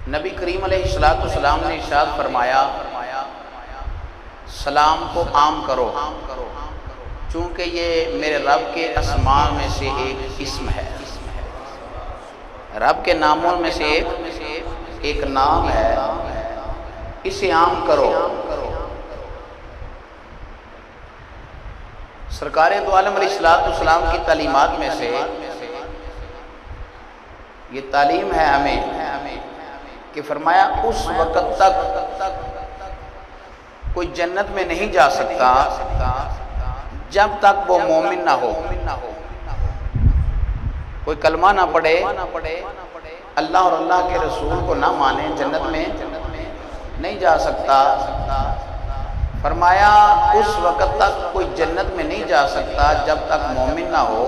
نبی کریم علیہ السلام نے ارشاد فرمایا سلام کو عام کرو، چونکہ یہ میرے رب کے اسماء میں سے ایک اسم ہے، رب کے ناموں میں سے ایک نام ہے، اسے عام کرو۔ سرکار دو عالم علیہ السلام کی تعلیمات میں سے یہ تعلیم ہے ہمیں کہ فرمایا اس وقت تک کوئی جنت میں نہیں جا سکتا جب تک وہ مومن نہ ہو، کوئی کلمہ نہ پڑھے، اللہ اور اللہ کے رسول کو نہ مانے، جنت میں نہیں جا سکتا۔ فرمایا اس وقت تک کوئی جنت میں نہیں جا سکتا جب تک مومن نہ ہو،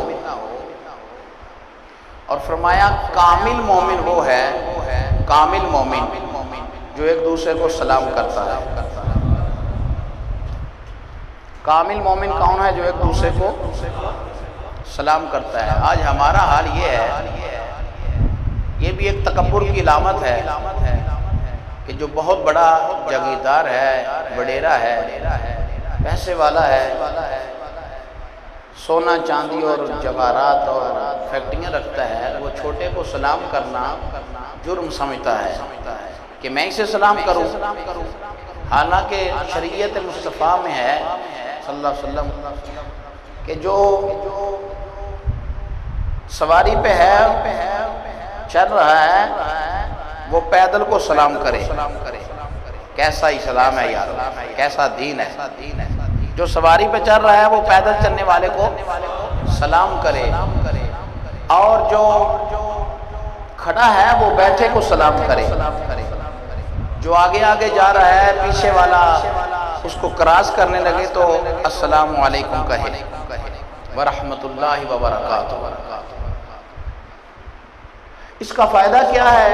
اور فرمایا کامل مومن وہ ہے، کامل مومن جو ایک دوسرے کو سلام کرتا ہے۔ کامل مومن کون ہے؟ جو ایک دوسرے کو سلام کرتا ہے۔ آج ہمارا حال یہ ہے، یہ بھی ایک تکبر کی علامت ہے کہ جو بہت بڑا جاگیردار ہے، وڈیرا ہے، پیسے والا ہے، سونا چاندی اور جواہرات اور فیکٹریاں رکھتا ہے، وہ چھوٹے کو سلام کرنا جرم سمجھتا ہے کہ میں اسے سلام کروں، حالانکہ شریعت مصطفیٰ میں ہے صلی اللہ علیہ وسلم کہ جو سواری پہ ہے، چل رہا ہے، وہ پیدل کو سلام کرے۔ کیسا اسلام ہے یار، کیسا دین ہے! جو سواری پہ چل رہا ہے وہ پیدل چلنے والے کو سلام کرے، اور جو کھڑا ہے وہ بیٹھے کو سلام کرے۔ جو آگے آگے جا رہا ہے، پیچھے والا اس کو کراس کرنے لگے تو السلام علیکم کہے، ورحمۃ اللہ وبرکاتہ۔ اس کا فائدہ کیا ہے؟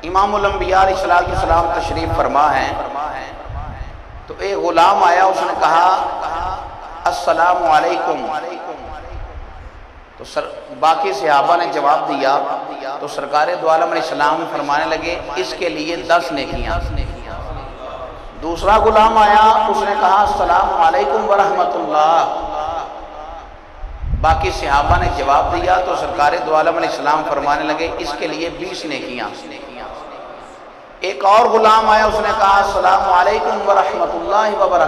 امام الانبیاء علیہ السلام تشریف فرما ہیں، تو ایک غلام آیا، اس نے کہا السلام علیکم، تو باقی صحابہ نے جواب دیا، تو سرکار دو عالم علیہ السلام فرمانے لگے اس کے لیے 10 نیکیاں۔ دوسرا غلام آیا، اس نے کہا السلام علیکم ورحمۃ اللہ، باقی صحابہ نے جواب دیا، تو سرکار دو عالم علیہ السلام فرمانے لگے اس کے لیے 20 نیکیاں۔ ایک اور غلام آیا، اس نے کہا السلام علیکم ورحمۃ اللہ وبرکاتہ۔